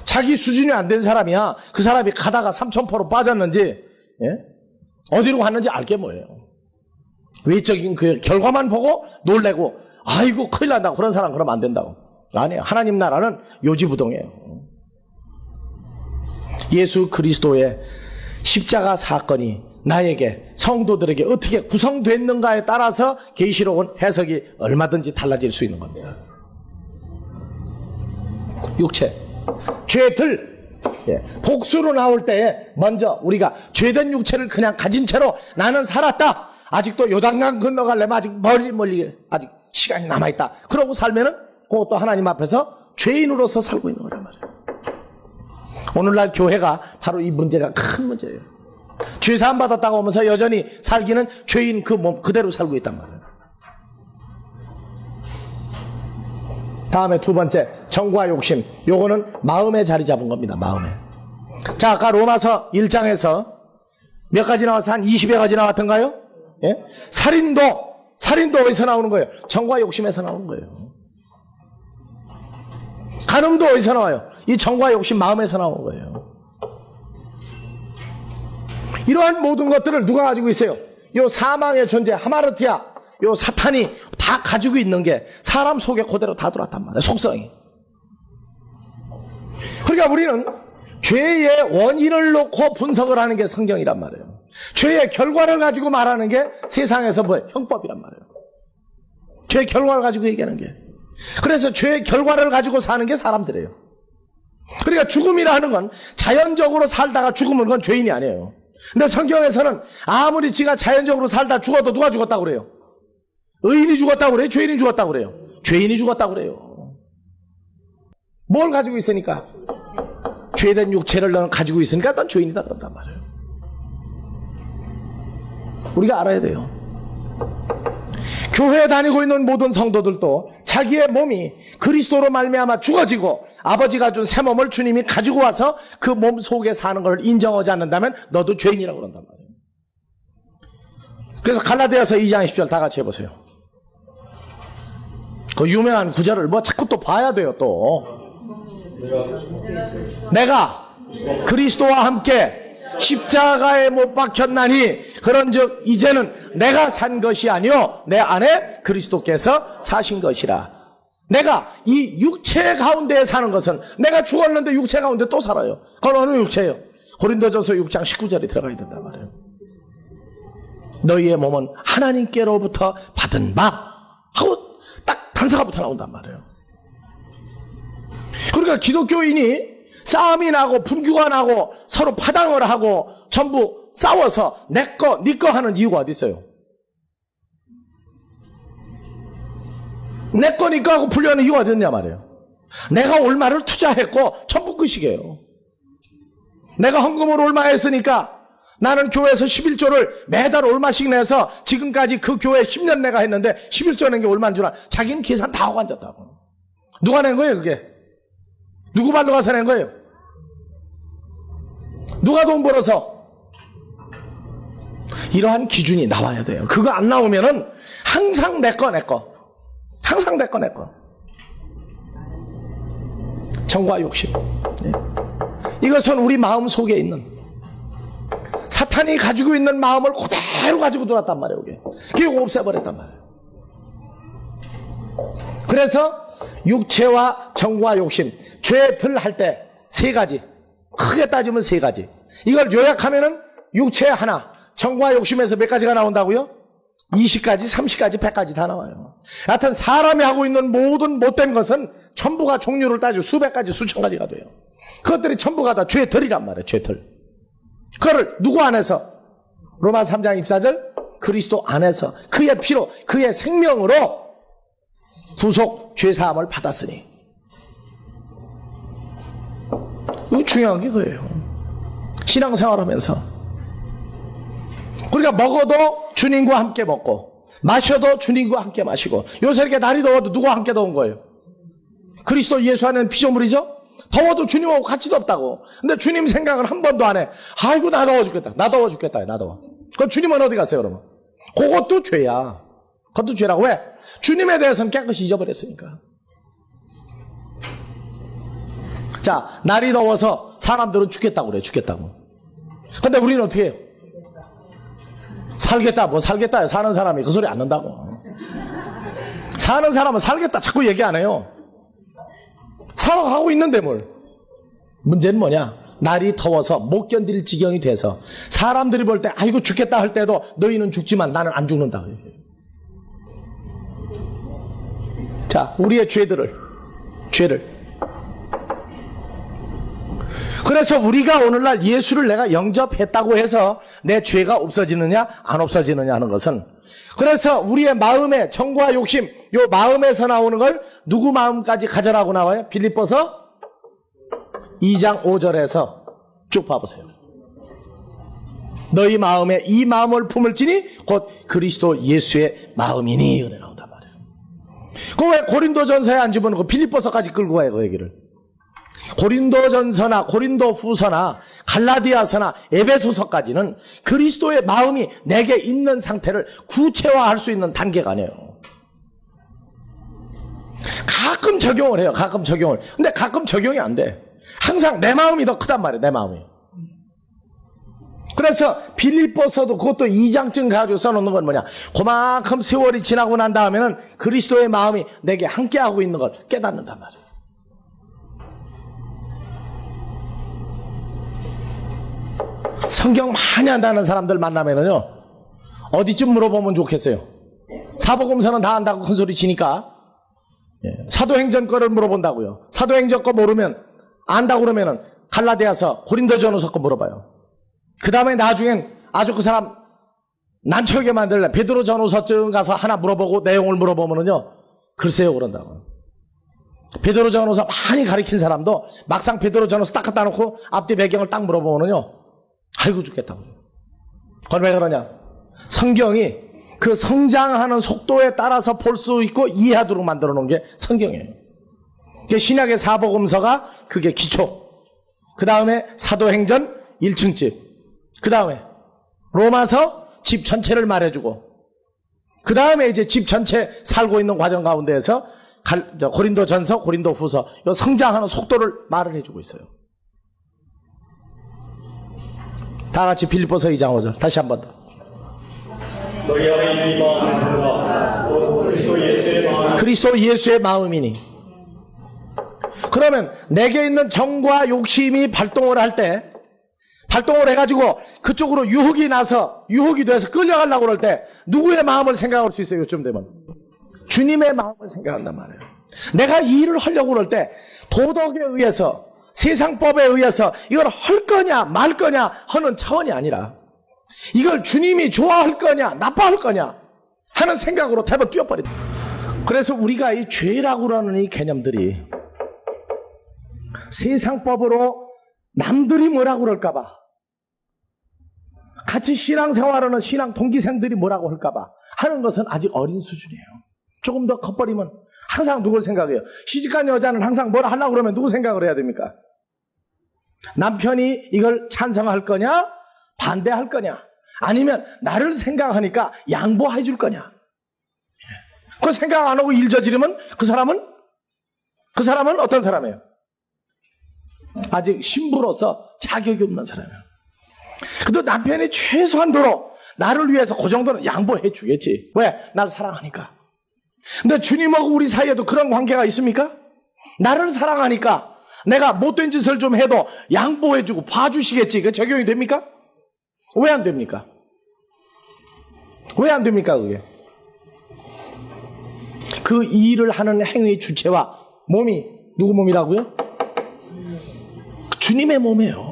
Speaker 1: 자기 수준이 안 된 사람이야. 그 사람이 가다가 삼천포로 빠졌는지, 예? 어디로 갔는지 알게 뭐예요. 외적인 그 결과만 보고 놀래고, 아이고, 큰일 난다고. 그런 사람 그러면 안 된다고. 아니에요. 하나님 나라는 요지부동이에요. 예수 그리스도의 십자가 사건이 나에게, 성도들에게 어떻게 구성됐는가에 따라서 계시록은 해석이 얼마든지 달라질 수 있는 겁니다. 육체, 죄들, 예, 복수로 나올 때에 먼저 우리가 죄된 육체를 그냥 가진 채로 나는 살았다. 아직도 요단강 건너가려면 아직 멀리 아직 시간이 남아있다. 그러고 살면은 그것도 하나님 앞에서 죄인으로서 살고 있는 거란 말이에요. 오늘날 교회가 바로 이 문제가 큰 문제예요. 죄사함 받았다고 하면서 여전히 살기는 죄인 그 몸 그대로 살고 있단 말이에요. 다음에 두 번째, 정과 욕심. 요거는 마음에 자리 잡은 겁니다. 마음에. 자, 아까 로마서 1장에서 몇 가지 나와서 한 20여 가지 나왔던가요? 예? 살인도 어디서 나오는 거예요? 정과 욕심에서 나오는 거예요. 간음도 어디서 나와요? 이 정과 욕심 마음에서 나오는 거예요. 이러한 모든 것들을 누가 가지고 있어요? 요 사망의 존재, 하마르티아, 요 사탄이 다 가지고 있는 게 사람 속에 그대로 다 들어왔단 말이에요. 속성이. 그러니까 우리는 죄의 원인을 놓고 분석을 하는 게 성경이란 말이에요. 죄의 결과를 가지고 말하는 게 세상에서 뭐예요? 형법이란 말이에요. 죄의 결과를 가지고 얘기하는 게. 그래서 죄의 결과를 가지고 사는 게 사람들이에요. 그러니까 죽음이라는 건 자연적으로 살다가 죽으면 그건 죄인이 아니에요. 근데 성경에서는 아무리 지가 자연적으로 살다 죽어도 누가 죽었다고 그래요? 의인이 죽었다고 그래요? 죄인이 죽었다고 그래요? 죄인이 죽었다고 그래요. 뭘 가지고 있으니까? 죄된 육체를 너는 가지고 있으니까 넌 죄인이다 그런단 말이에요. 우리가 알아야 돼요. 교회에 다니고 있는 모든 성도들도 자기의 몸이 그리스도로 말미암아 죽어지고 아버지가 준 새 몸을 주님이 가지고 와서 그 몸 속에 사는 걸 인정하지 않는다면 너도 죄인이라고 그런단 말이에요. 그래서 갈라디아서 2장 10절 다 같이 해보세요. 그 유명한 구절을 뭐 자꾸 또 봐야 돼요. 또 내가 그리스도와 함께 십자가에 못 박혔나니 그런즉 이제는 내가 산 것이 아니요 내 안에 그리스도께서 사신 것이라. 내가 이 육체 가운데 사는 것은 내가 죽었는데 육체 가운데 또 살아요. 그건 어느 육체예요? 고린도전서 6장 19절에 들어가야 된단 말이에요. 너희의 몸은 하나님께로부터 받은 바 하고 딱 단서가부터 나온단 말이에요. 그러니까 기독교인이 싸움이 나고 분규가 나고 서로 파당을 하고 전부 싸워서 내 거, 네 거 하는 이유가 어디 있어요? 내 거, 네 거 하고 불려는 이유가 어디 있냐 말이에요. 내가 얼마를 투자했고 전부 끝이게요. 내가 헌금을 얼마 했으니까 나는 교회에서 11조를 매달 얼마씩 내서 지금까지 그 교회 10년 내가 했는데 11조 낸 게 얼마인 줄 알아? 자기는 계산 다 하고 앉았다고. 누가 낸 거예요 그게? 누구 발로 가서 낸 거예요? 누가 돈 벌어서? 이러한 기준이 나와야 돼요. 그거 안 나오면은 항상 내 거. 항상 내 거. 정과 욕심. 네. 이것은 우리 마음 속에 있는 사탄이 가지고 있는 마음을 그대로 가지고 들어왔단 말이에요. 그게 없애버렸단 말이에요. 그래서 육체와 정과 욕심, 죄들 할 때 세 가지, 크게 따지면 세 가지. 이걸 요약하면은 육체 하나, 정과 욕심에서 몇 가지가 나온다고요? 20가지, 30가지, 100가지 다 나와요. 하여튼 사람이 하고 있는 모든 못된 것은 전부가 종류를 따지고 수백 가지, 수천 가지가 돼요. 그것들이 전부가 다 죄들이란 말이에요. 죄들. 그거를 누구 안에서? 로마 3장 24절 그리스도 안에서 그의 피로 그의 생명으로 구속 죄사함을 받았으니. 이거 중요한 게 그거예요. 신앙생활하면서 우리가 먹어도 주님과 함께 먹고 마셔도 주님과 함께 마시고 요새 이렇게 날이 더워도 누구와 함께 더운 거예요? 그리스도 예수 안에는 피조물이죠? 더워도 주님하고 같이 덥다고. 근데 주님 생각을 한 번도 안 해. 아이고 나 더워 죽겠다. 나 더워. 그럼 주님은 어디 갔어요 그러면? 그것도 죄야. 그것도 죄라고. 왜? 주님에 대해서는 깨끗이 잊어버렸으니까. 자, 날이 더워서 사람들은 죽겠다고 그래요. 죽겠다고. 근데 우리는 어떻게 해요? 살겠다. 뭐 살겠다. 사는 사람이 그 소리 안 는다고. 사는 사람은 살겠다 자꾸 얘기 안 해요. 살아가고 있는데 뭘. 문제는 뭐냐? 날이 더워서 못 견딜 지경이 돼서 사람들이 볼 때 아이고 죽겠다 할 때도 너희는 죽지만 나는 안 죽는다. 자, 우리의 죄를 그래서 우리가 오늘날 예수를 내가 영접했다고 해서 내 죄가 없어지느냐 안 없어지느냐 하는 것은, 그래서 우리의 마음의 정과 욕심, 요 마음에서 나오는 걸 누구 마음까지 가져라고 나와요? 빌립보서 2장 5절에서 쭉 봐보세요. 너희 마음에 이 마음을 품을지니 곧 그리스도 예수의 마음이니. 은혜 나온단 말이에요. 그 왜 고린도전서에 안 집어넣고 빌립보서까지 끌고 가요, 그 얘기를. 고린도전서나 고린도후서나 갈라디아서나 에베소서까지는 그리스도의 마음이 내게 있는 상태를 구체화할 수 있는 단계가 아니에요. 가끔 적용을 해요. 가끔 적용을. 근데 가끔 적용이 안 돼. 항상 내 마음이 더 크단 말이에요. 내 마음이. 그래서 빌립보서도 그것도 2장쯤 가지고 써놓는 건 뭐냐. 그만큼 세월이 지나고 난 다음에는 그리스도의 마음이 내게 함께하고 있는 걸 깨닫는단 말이에요. 성경 많이 한다는 사람들 만나면은요, 어디쯤 물어보면 좋겠어요. 사복음서는 다 안다고 큰 소리 치니까, 사도행전 거를 물어본다고요. 사도행전 거 모르면, 안다고 그러면은, 갈라디아서, 고린도전서 거 물어봐요. 그 다음에 나중엔 아주 그 사람, 난처하게 만들래. 베드로전후서쯤 가서 하나 물어보고, 내용을 물어보면은요, 글쎄요, 그런다고요. 베드로전후서 많이 가르친 사람도, 막상 베드로전후서 딱 갖다 놓고, 앞뒤 배경을 딱 물어보면은요, 아이고 죽겠다고. 그건 왜 그러냐? 성경이 그 성장하는 속도에 따라서 볼 수 있고 이해하도록 만들어 놓은 게 성경이에요. 신약의 사복음서가 그게 기초. 그 다음에 사도행전 1층집. 그 다음에 로마서 집 전체를 말해주고, 그 다음에 이제 집 전체 살고 있는 과정 가운데에서 고린도전서, 고린도후서 이 성장하는 속도를 말을 해주고 있어요. 다 같이 빌립보서 2장 5절 다시 한 번 더.
Speaker 2: 너희 안에 이 마음이 그리스도 예수의 마음.
Speaker 1: 그리스도 예수의 마음이니. 그러면 내게 있는 정과 욕심이 발동을 할 때, 발동을 해가지고 그쪽으로 유혹이 돼서 끌려가려고 그럴 때 누구의 마음을 생각할 수 있어요? 요즘 되면 주님의 마음을 생각한단 말이에요. 내가 이 일을 하려고 그럴 때 도덕에 의해서, 세상법에 의해서 이걸 할 거냐 말 거냐 하는 차원이 아니라, 이걸 주님이 좋아할 거냐 나빠할 거냐 하는 생각으로 대번 뛰어버린다. 그래서 우리가 이 죄라고 하는 이 개념들이 세상법으로 남들이 뭐라고 그럴까봐, 같이 신앙생활하는 신앙 동기생들이 뭐라고 할까봐 하는 것은 아직 어린 수준이에요. 조금 더 커버리면 항상 누굴 생각해요? 시집간 여자는 항상 뭐라 하려고 그러면 누구 생각을 해야 됩니까? 남편이 이걸 찬성할 거냐 반대할 거냐, 아니면 나를 생각하니까 양보해 줄 거냐. 그 생각 안 하고 일 저지르면 그 사람은 어떤 사람이에요? 아직 신부로서 자격이 없는 사람이에요. 그래도 남편이 최소한도로 나를 위해서 그 정도는 양보해 주겠지. 왜? 나를 사랑하니까. 근데 주님하고 우리 사이에도 그런 관계가 있습니까? 나를 사랑하니까 내가 못된 짓을 좀 해도 양보해주고 봐주시겠지. 그 적용이 됩니까? 왜 안 됩니까? 왜 안 됩니까, 그게? 그 일을 하는 행위 주체와 몸이 누구 몸이라고요? 주님의 몸이에요.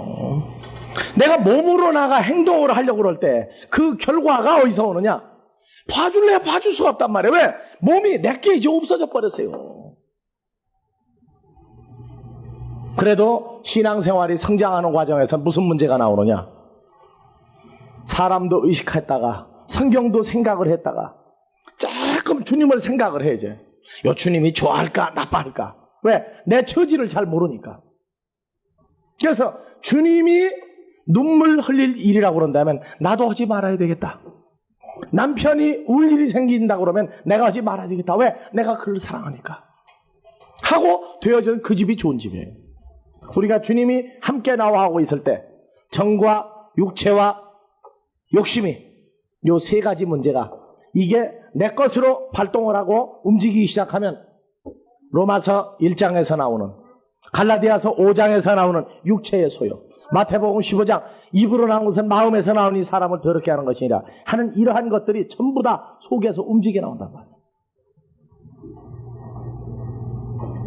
Speaker 1: 내가 몸으로 나가 행동을 하려고 그럴 때 그 결과가 어디서 오느냐? 봐줄래야 봐줄 수가 없단 말이에요. 왜? 몸이 내게 이제 없어져 버렸어요. 그래도 신앙생활이 성장하는 과정에서 무슨 문제가 나오느냐? 사람도 의식했다가 성경도 생각을 했다가 조금 주님을 생각을 해. 이제 요 주님이 좋아할까 나빠할까? 왜? 내 처지를 잘 모르니까. 그래서 주님이 눈물 흘릴 일이라고 그런다면 나도 하지 말아야 되겠다. 남편이 울 일이 생긴다고 그러면 내가 하지 말아야 되겠다. 왜? 내가 그를 사랑하니까 하고 되어진 그 집이 좋은 집이에요. 우리가 주님이 함께 나와 하고 있을 때 정과 육체와 욕심이 요 세 가지 문제가, 이게 내 것으로 발동을 하고 움직이기 시작하면 로마서 1장에서 나오는, 갈라디아서 5장에서 나오는 육체의 소욕, 마태복음 15장 입으로 나온 것은 마음에서 나오니 사람을 더럽게 하는 것이니라 하는 이러한 것들이 전부 다 속에서 움직여 나온단 말이에요.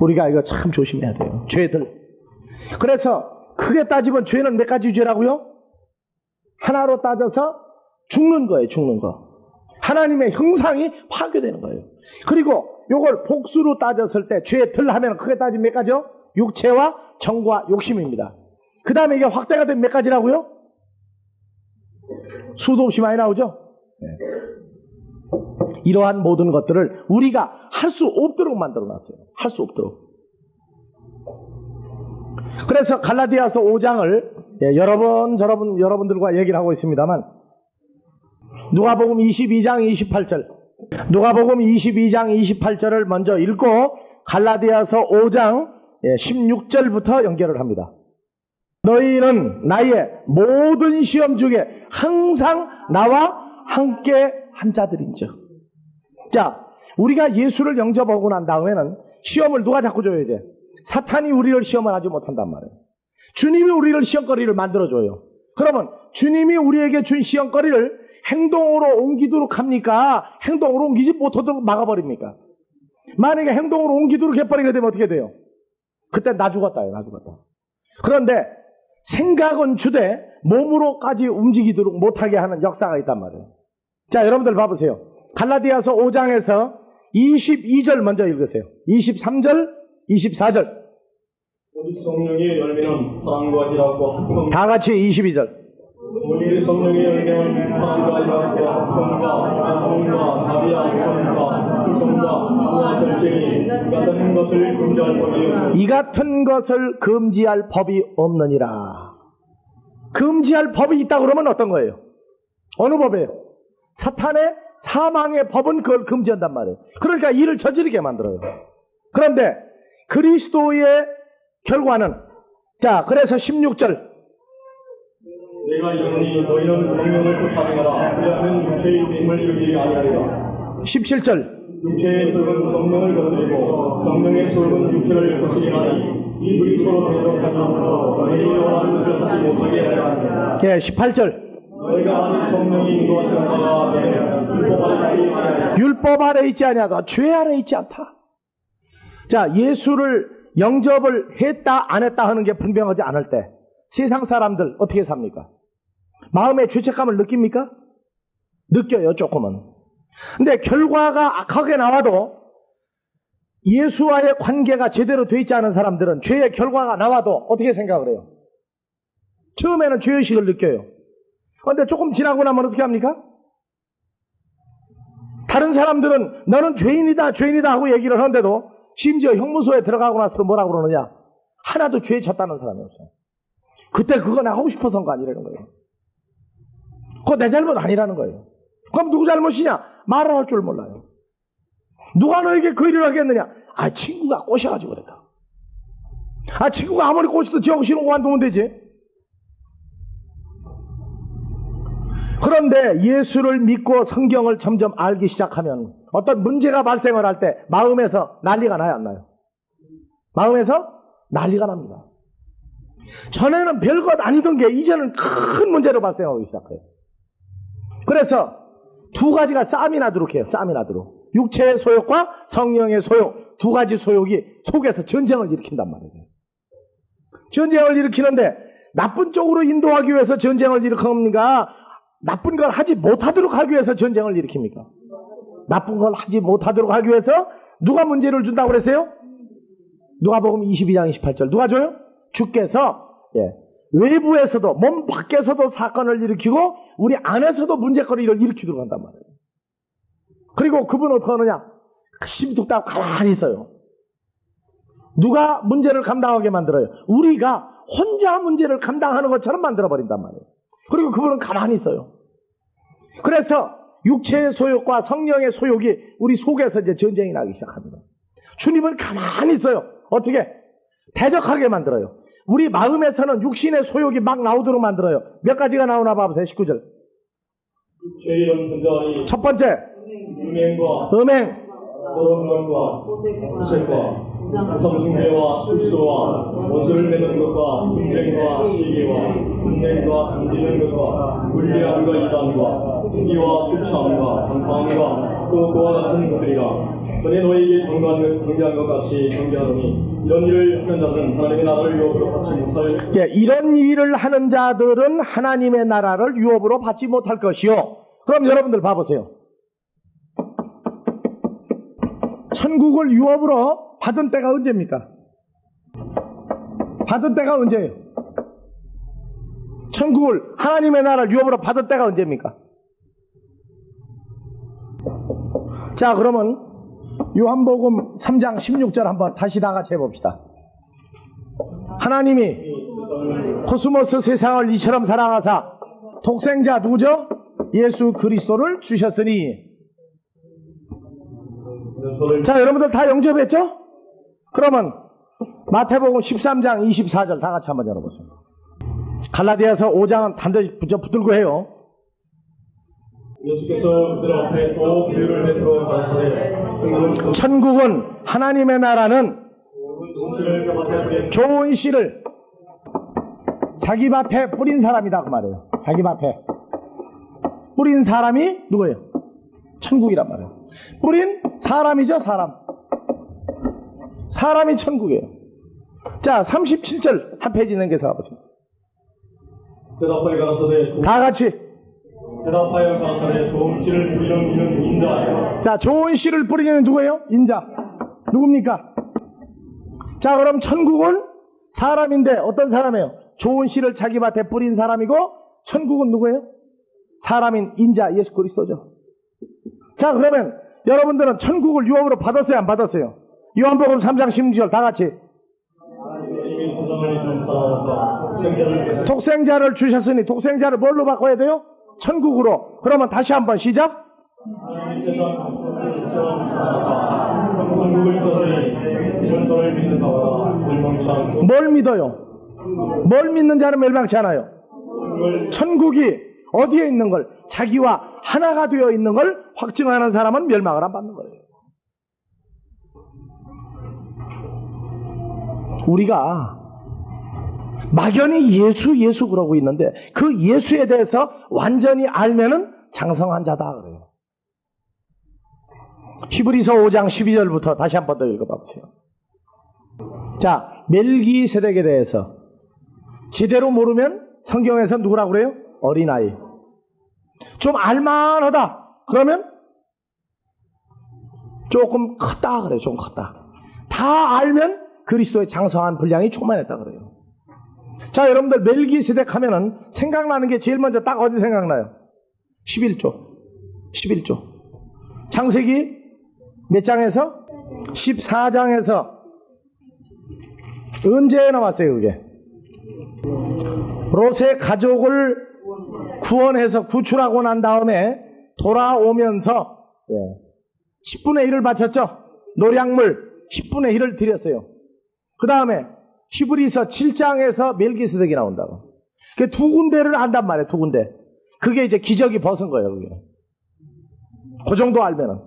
Speaker 1: 우리가 이거 참 조심해야 돼요. 죄들. 그래서 크게 따지면 죄는 몇 가지 죄라고요? 하나로 따져서 죽는 거예요. 죽는 거. 하나님의 형상이 파괴되는 거예요. 그리고 요걸 복수로 따졌을 때 죄들 하면 크게 따지면 몇 가지요? 육체와 정과 욕심입니다. 그 다음에 이게 확대가 된 몇 가지라고요? 수도 없이 많이 나오죠? 이러한 모든 것들을 우리가 할 수 없도록 만들어 놨어요. 할 수 없도록. 그래서 갈라디아서 5장을 여러분들과 얘기를 하고 있습니다만, 누가복음 22장 28절, 누가복음 22장 28절을 먼저 읽고 갈라디아서 5장 16절부터 연결을 합니다. 너희는 나의 모든 시험 중에 항상 나와 함께 한 자들인즉. 자, 우리가 예수를 영접하고 난 다음에는 시험을 누가 자꾸 줘요? 이제 사탄이 우리를 시험을 하지 못한단 말이에요. 주님이 우리를 시험거리를 만들어줘요. 그러면 주님이 우리에게 준 시험거리를 행동으로 옮기도록 합니까? 행동으로 옮기지 못하도록 막아버립니까? 만약에 행동으로 옮기도록 해버리게 되면 어떻게 돼요? 그때 나 죽었다요. 나 죽었다. 그런데 생각은 주되 몸으로까지 움직이도록 못하게 하는 역사가 있단 말이에요. 자, 여러분들 봐보세요. 갈라디아서 5장에서 22절 먼저 읽으세요. 23절, 24절.
Speaker 2: 오직 성령의 열매는 사랑과 희락과 화평.
Speaker 1: 다 같이 22절.
Speaker 2: 오직 성령의 열매는 사랑과 희락과 화평과 자성과 자비와 공감과 충성과 수와 절제니 같은 것을 금지할 법이 없느니라.
Speaker 1: 이 같은 것을 금지할 법이 없느니라. 금지할 법이 있다 그러면 어떤 거예요? 어느 법이에요? 사탄의 사망의 법은 그걸 금지한단 말이에요. 그러니까 일을 저지르게 만들어요. 그런데 그리스도의 결과는, 자, 그래서 16절.
Speaker 2: 내가 이르니 너희는 성령을 쫓아내라. 그리하면 육체의 욕심을 이루지 아니하리라.
Speaker 1: 17절.
Speaker 2: 육체의 소욕은 성령을 거스리고 성령의 소욕은 육체를 거스리나니 이들이 서로 대적하면서 너희의 원하는 것을 하지 못하게 하라.
Speaker 1: 18절.
Speaker 2: 너희가 아직 성령이 인도하시는 바가
Speaker 1: 율법 아래 있지 아니하다. 죄 아래 있지 않다. 자, 예수를 영접을 했다 안 했다 하는 게 분명하지 않을 때 세상 사람들 어떻게 삽니까? 마음의 죄책감을 느낍니까? 느껴요, 조금은. 근데 결과가 악하게 나와도 예수와의 관계가 제대로 돼 있지 않은 사람들은 죄의 결과가 나와도 어떻게 생각을 해요? 처음에는 죄의식을 느껴요. 그런데 조금 지나고 나면 어떻게 합니까? 다른 사람들은 너는 죄인이다 죄인이다 하고 얘기를 하는데도 심지어 형무소에 들어가고 나서도 뭐라고 그러느냐? 하나도 죄 졌다는 사람이 없어요. 그때 그거 내가 하고 싶어서 한 거 아니라는 거예요. 그거 내 잘못 아니라는 거예요. 그럼 누구 잘못이냐? 말을 할 줄 몰라요. 누가 너에게 그 일을 하겠느냐? 아, 친구가 꼬셔가지고 그랬다. 아, 친구가 아무리 꼬셔도 지하고 싫은 거 관두면 되지. 그런데 예수를 믿고 성경을 점점 알기 시작하면 어떤 문제가 발생을 할 때 마음에서 난리가 나요, 안 나요? 마음에서 난리가 납니다. 전에는 별것 아니던 게 이제는 큰 문제로 발생하기 시작해요. 그래서 두 가지가 싸움이 나도록 해요. 싸움이 나도록. 육체의 소욕과 성령의 소욕, 두 가지 소욕이 속에서 전쟁을 일으킨단 말이에요. 전쟁을 일으키는데 나쁜 쪽으로 인도하기 위해서 전쟁을 일으킵니까? 나쁜 걸 하지 못하도록 하기 위해서 전쟁을 일으킵니까? 나쁜 걸 하지 못하도록 하기 위해서 누가 문제를 준다고 그랬어요? 누가복음 22장 28절 누가 줘요? 주께서 외부에서도 몸 밖에서도 사건을 일으키고 우리 안에서도 문제거리를 일으키도록 한단 말이에요. 그리고 그분은 어떻게 하느냐? 심뚝딱 가만히 있어요. 누가 문제를 감당하게 만들어요? 우리가 혼자 문제를 감당하는 것처럼 만들어버린단 말이에요. 그리고 그분은 가만히 있어요. 그래서 육체의 소욕과 성령의 소욕이 우리 속에서 이제 전쟁이 나기 시작합니다. 주님은 가만히 있어요. 어떻게? 대적하게 만들어요. 우리 마음에서는 육신의 소욕이 막 나오도록 만들어요. 몇 가지가 나오나 봐보세요. 19절.
Speaker 2: 죄의 분자니
Speaker 1: 첫 번째, 음행,
Speaker 2: 거룩함과 구색과 성승죄와 술수와 원수를 맺는 것과 분쟁과 시기와 분쟁과 dam지는 것과 불리함과 이단과 투기와 수참과 방탕함과 또 그와 같은 것들이라. 전에 너희에게 경계한 것 같이 경계하노니 이런 일을 하는 자들은 하나님의 나라를 유업으로 받지 못할.
Speaker 1: 이런 일을 하는 자들은 하나님의 나라를 유업으로 받지 못할 것이요. 그럼 여러분들 봐보세요. 천국을 유업으로 받은 때가 언제입니까? 받은 때가 언제예요? 천국을 하나님의 나라를 유업으로 받을 때가 언제입니까? 자, 그러면 요한복음 3장 16절 한번 다시 다 같이 해봅시다. 하나님이 코스모스 세상을 이처럼 사랑하사 독생자 누구죠? 예수 그리스도를 주셨으니. 자, 여러분들 다 영접했죠? 그러면 마태복음 13장 24절 다 같이 한번 열어보세요. 갈라디아서 5장은 반드시 붙들고 해요.
Speaker 2: 예수께서 그들 앞에 또 비유를 베풀어 가라사대
Speaker 1: 천국은 하나님의 나라는 좋은 씨를 자기 밭에 뿌린 사람이다 그 말이에요. 자기 밭에 뿌린 사람이 누구예요? 천국이란 말이에요. 뿌린 사람이죠. 사람이 천국이에요. 자, 37절 한 페이지 넘겨서 가보세요.
Speaker 2: 대답하여 가라사대
Speaker 1: 다 같이.
Speaker 2: 대답하여 가라사대 좋은 씨를 뿌리는 이는 인자예요.
Speaker 1: 자, 좋은 씨를 뿌리는 누구예요? 인자. 누굽니까? 자, 그럼 천국은 사람인데 어떤 사람이에요? 좋은 씨를 자기 밭에 뿌린 사람이고, 천국은 누구예요? 사람인 인자 예수 그리스도죠. 자, 그러면 여러분들은 천국을 유업으로 받았어요, 안 받았어요? 요한복음 3장 16절 다 같이.
Speaker 2: 이미 세상을 좀 사랑하사
Speaker 1: 독생자를 주셨으니 독생자를 뭘로 바꿔야 돼요? 천국으로. 그러면 다시 한번 시작.
Speaker 2: 하나님이 세상처럼 사랑하사 천국을 주셨으니 이런 너를 믿는 자와 멸망치 않고.
Speaker 1: 뭘 믿어요? 뭘 믿는 자는 멸망치 않아요. 천국이 어디에 있는 걸, 자기와 하나가 되어 있는 걸 확증하는 사람은 멸망을 안 받는 거예요. 우리가 막연히 예수 그러고 있는데 그 예수에 대해서 완전히 알면은 장성한 자다 그래요. 히브리서 5장 12절부터 다시 한 번 더 읽어봐보세요. 자, 멜기세덱에 대해서 제대로 모르면 성경에서 누구라고 그래요? 어린아이. 좀 알만하다 그러면 조금 컸다 그래요. 좀 컸다. 다 알면 그리스도의 장성한 분량이 충만했다 그래요. 자, 여러분들 멜기세덱 하면은 생각나는 게 제일 먼저 딱 어디 생각나요? 11조. 창세기 몇 장에서? 14장에서 언제 나왔어요 그게? 롯의 가족을 구원해서 구출하고 난 다음에 돌아오면서 10분의 1을 바쳤죠. 노량물 10분의 1을 드렸어요. 그 다음에 히브리서 7장에서 멜기세덱이 나온다고. 그 두 군데를 안단 말이에요. 두 군데. 그게 이제 기적이 벗은 거예요. 그게. 그 정도 알면은.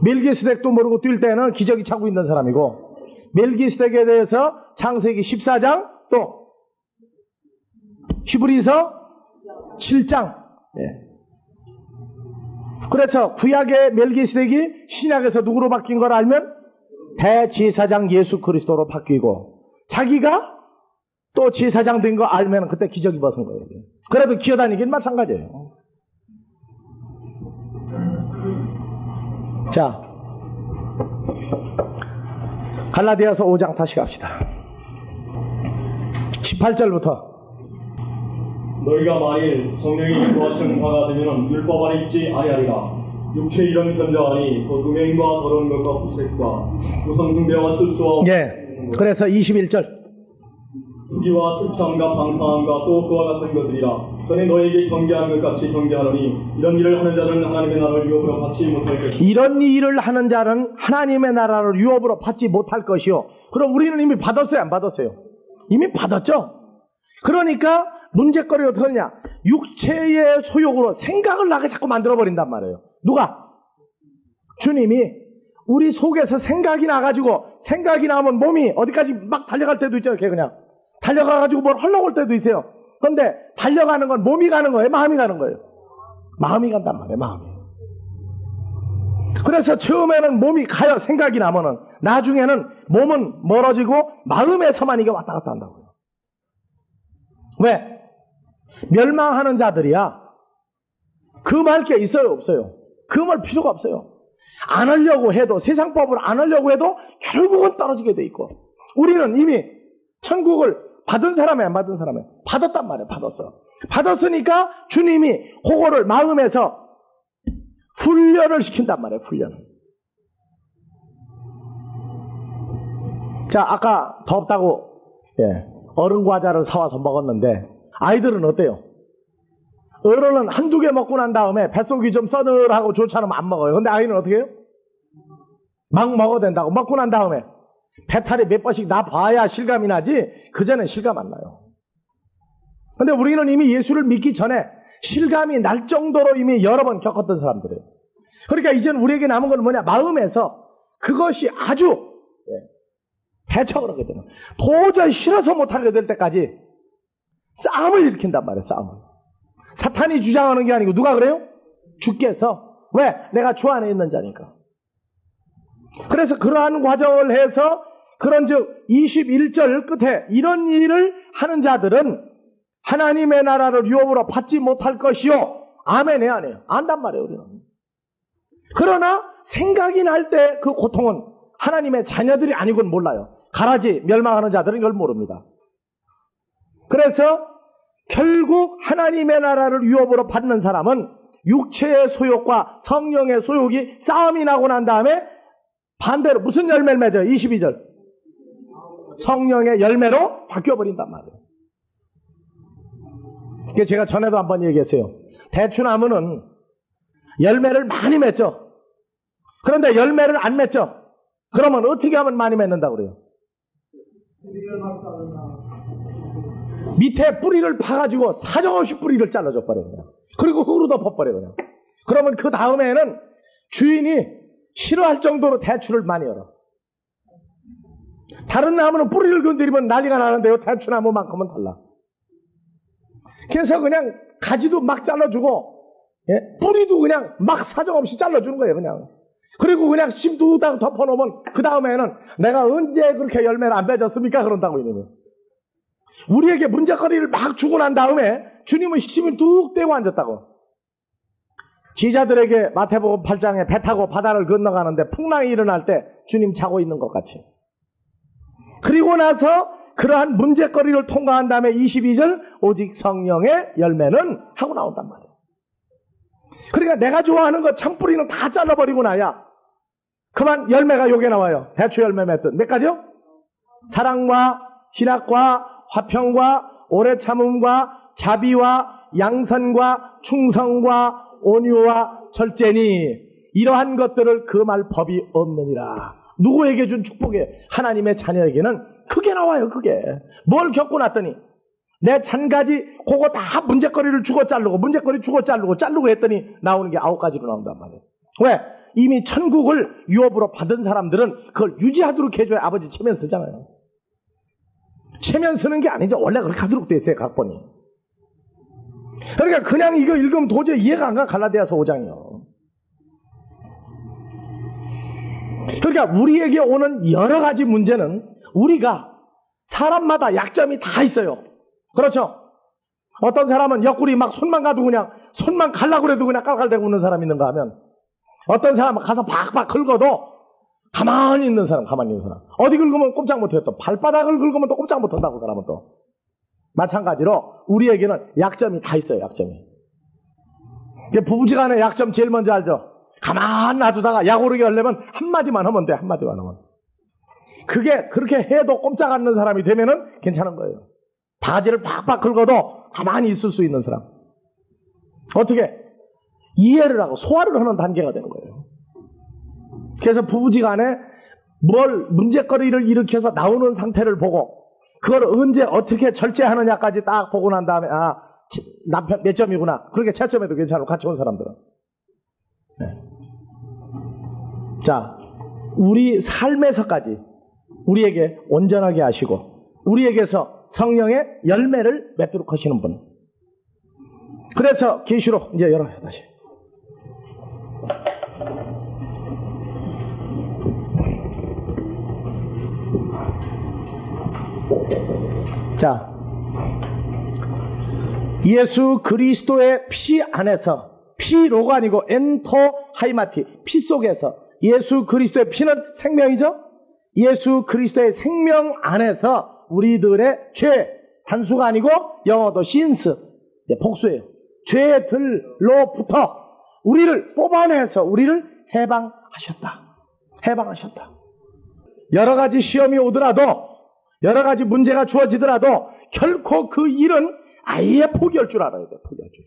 Speaker 1: 멜기세덱도 모르고 뛸 때는 기적이 차고 있는 사람이고, 멜기세덱에 대해서 창세기 14장 또 히브리서 7장. 그래서 구약의 멜기세덱이 신약에서 누구로 바뀐 걸 알면 대제사장 예수 그리스도로 바뀌고, 자기가 또 제사장 된 거 알면 그때 기적이 벗은 거예요. 그래도 기어다니긴 마찬가지예요. 자, 갈라디아서 5장 다시 갑시다. 18절부터.
Speaker 2: 너희가 만일 성령이 인도하시는 바가 되면 율법 아래 있지 아니하리라. 육체 이런 견자하니 곧 음행과 더러운 것과 부색과 우상숭배와 술수와
Speaker 1: 그래서 21절.
Speaker 2: 투기와 술창과 방탕함과 또 그와 같은 것들이라. 전에 너에게 경계한 것 같이 경계하노니 이런 일을 하는 자는 하나님의 나라를 유업으로 받지 못할 것이요.
Speaker 1: 이런 일을 하는 자는 하나님의 나라를 유업으로 받지 못할 것이요. 그럼 우리는 이미 받았어요, 안 받았어요? 이미 받았죠. 그러니까 문제거리가 어떻게 하냐? 육체의 소욕으로 생각을 나게 자꾸 만들어버린단 말이에요. 누가? 주님이. 우리 속에서 생각이 나가지고, 생각이 나면 몸이 어디까지 막 달려갈 때도 있잖아요. 그냥 달려가가지고 뭘 하려고 할 때도 있어요. 그런데 달려가는 건 몸이 가는 거예요, 마음이 가는 거예요? 마음이 간단 말이에요. 마음이. 그래서 처음에는 몸이 가요. 생각이 나면은. 나중에는 몸은 멀어지고 마음에서만 이게 왔다 갔다 한다고요. 왜? 멸망하는 자들이야. 금할 게 있어요, 없어요? 금할 필요가 없어요. 안 하려고 해도, 세상법을 안 하려고 해도 결국은 떨어지게 돼 있고, 우리는 이미 천국을 받은 사람이 안 받은 사람이 받았단 말이에요. 받았으니까 주님이 그거를 마음에서 훈련을 시킨단 말이에요. 훈련을. 자, 아까 덥다고 얼음 과자를 사와서 먹었는데 아이들은 어때요? 얼음은 한두 개 먹고 난 다음에 뱃속이 좀 서늘하고 좋지 않으면 안 먹어요. 근데 아이는 어떻게 해요? 막 먹어야 된다고. 먹고 난 다음에 배탈이 몇 번씩 나봐야 실감이 나지 그전엔 실감 안 나요. 근데 우리는 이미 예수를 믿기 전에 실감이 날 정도로 이미 여러 번 겪었던 사람들이에요. 그러니까 이제는 우리에게 남은 건 뭐냐? 마음에서 그것이 아주 대척을 하게 되는, 도저히 싫어서 못하게 될 때까지 싸움을 일으킨단 말이에요. 싸움을. 사탄이 주장하는 게 아니고 누가 그래요? 주께서. 왜? 내가 주 안에 있는 자니까. 그래서 그러한 과정을 해서 그런즉 21절 끝에 이런 일을 하는 자들은 하나님의 나라를 유업으로 받지 못할 것이요. 아멘이 아니에요. 안단 말이에요. 우리는. 그러나 생각이 날 때 그 고통은 하나님의 자녀들이 아니군 몰라요. 가라지 멸망하는 자들은 이걸 모릅니다. 그래서 결국 하나님의 나라를 유업으로 받는 사람은 육체의 소욕과 성령의 소욕이 싸움이 나고 난 다음에 반대로 무슨 열매를 맺어요? 22절. 성령의 열매로 바뀌어버린단 말이에요. 그게 제가 전에도 한번 얘기했어요. 대추나무는 열매를 많이 맺죠. 그런데 열매를 안 맺죠. 그러면 어떻게 하면 많이 맺는다고 그래요? 밑에 뿌리를 파가지고 사정없이 뿌리를 잘라줘 버려요. 그냥. 그리고 흙으로 덮어버려요. 그냥. 그러면 그 다음에는 주인이 싫어할 정도로 대추를 많이 열어. 다른 나무는 뿌리를 건드리면 난리가 나는데요. 대추나무만큼은 달라. 그래서 그냥 가지도 막 잘라주고 뿌리도 그냥 막 사정없이 잘라주는 거예요. 그냥. 그리고 그냥 심두당 덮어놓으면 그 다음에는 내가 언제 그렇게 열매를 안 맺었습니까? 그런다고 이놈이. 우리에게 문제거리를 막 주고 난 다음에 주님은 심을 뚝 떼고 앉았다고. 제자들에게 마태복음 8장에 배 타고 바다를 건너가는데 풍랑이 일어날 때 주님 자고 있는 것 같이. 그리고 나서 그러한 문제거리를 통과한 다음에 22절 오직 성령의 열매는 하고 나온단 말이에요. 그러니까 내가 좋아하는 거 참뿌리는 다 잘라버리고 나야 그만 열매가 요게 나와요. 대추 열매 맺듯. 몇 가지요? 사랑과 희락과 화평과 오래 참음과 자비와 양선과 충성과 온유와 절제니 이러한 것들을 금할 법이 없느니라. 누구에게 준 축복이에요? 하나님의 자녀에게는 그게 나와요. 그게. 뭘 겪고 났더니 내 잔가지 그거 다 문제거리를 주고 자르고 문제거리 주고 자르고 했더니 나오는 게 9가지로 나온단 말이에요. 왜? 이미 천국을 유업으로 받은 사람들은 그걸 유지하도록 해줘야 아버지 체면 쓰잖아요. 체면 쓰는 게 아니죠. 원래 그렇게 하도록 돼 있어요. 각본이. 그러니까 그냥 이거 읽으면 도저히 이해가 안 가. 갈라디아서 5장이요. 그러니까 우리에게 오는 여러 가지 문제는 우리가 사람마다 약점이 다 있어요. 그렇죠? 어떤 사람은 옆구리 막 손만 가도 그냥 손만 갈라고 해도 그냥 깔깔대고 웃는 사람이 있는가 하면 어떤 사람은 가서 박박 긁어도 가만히 있는 사람. 어디 긁으면 꼼짝 못해요. 또 발바닥을 긁으면 또 꼼짝 못한다고 사람은 또. 마찬가지로 우리에게는 약점이 다 있어요. 약점이. 부부지간의 약점 제일 먼저 알죠? 가만 놔두다가 약 오르게 하려면 한마디만 하면 돼. 한마디만 하면. 그게 그렇게 해도 꼼짝 않는 사람이 되면은 괜찮은 거예요. 바지를 박박 긁어도 가만히 있을 수 있는 사람. 어떻게? 이해를 하고 소화를 하는 단계가 되는 거예요. 그래서 부부지간에 뭘 문제거리를 일으켜서 나오는 상태를 보고 그걸 언제 어떻게 절제하느냐까지 딱 보고 난 다음에 남편 몇 점이구나. 그렇게 채점해도 괜찮고 같이 온 사람들은. 네. 자, 우리 삶에서까지 우리에게 온전하게 하시고 우리에게서 성령의 열매를 맺도록 하시는 분. 그래서 계시록 이제 열어요. 다시. 자, 예수 그리스도의 피 안에서, 피로가 아니고 엔토 하이마티, 피 속에서, 예수 그리스도의 피는 생명이죠? 예수 그리스도의 생명 안에서 우리들의 죄, 단수가 아니고 영어도 since, 복수예요. 죄들로부터 우리를 뽑아내서 우리를 해방하셨다. 해방하셨다. 여러 가지 시험이 오더라도, 여러 가지 문제가 주어지더라도 결코 그 일은 아예 포기할 줄 알아야 돼. 포기할 줄.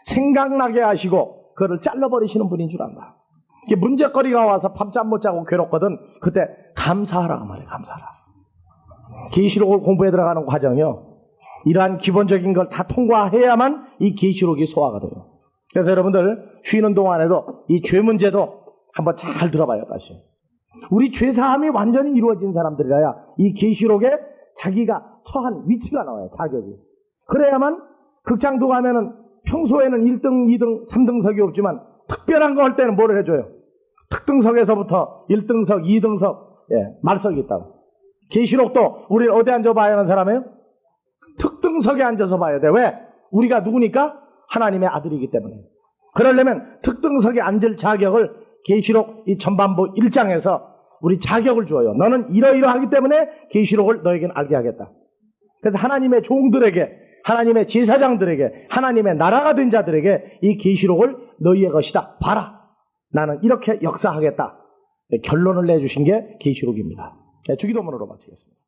Speaker 1: 생각나게 하시고 그거를 잘라버리시는 분인 줄 안다. 이게 문제거리가 와서 밤잠 못 자고 괴롭거든. 그때 감사하라고 말해. 감사하라. 계시록을 공부해 들어가는 과정이요, 이러한 기본적인 걸 다 통과해야만 이 계시록이 소화가 돼요. 그래서 여러분들 쉬는 동안에도 이 죄 문제도 한번 잘 들어봐요. 다시 우리 죄사함이 완전히 이루어진 사람들이라야 이 계시록에 자기가 처한 위치가 나와요. 자격이. 그래야만 극장도 가면은 평소에는 1등, 2등, 3등석이 없지만 특별한 거 할 때는 뭐를 해줘요? 특등석에서부터 1등석, 2등석, 말석이 있다고. 계시록도 우리를 어디 앉아봐야 하는 사람이에요? 특등석에 앉아서 봐야 돼. 왜? 우리가 누구니까? 하나님의 아들이기 때문에. 그러려면 특등석에 앉을 자격을 계시록 이 전반부 1장에서 우리 자격을 주어요. 너는 이러이러하기 때문에 계시록을 너에게는 알게 하겠다. 그래서 하나님의 종들에게, 하나님의 제사장들에게, 하나님의 나라가 된 자들에게 이 계시록을 너희의 것이다. 봐라. 나는 이렇게 역사하겠다. 결론을 내주신 게 계시록입니다. 주기도문으로 마치겠습니다.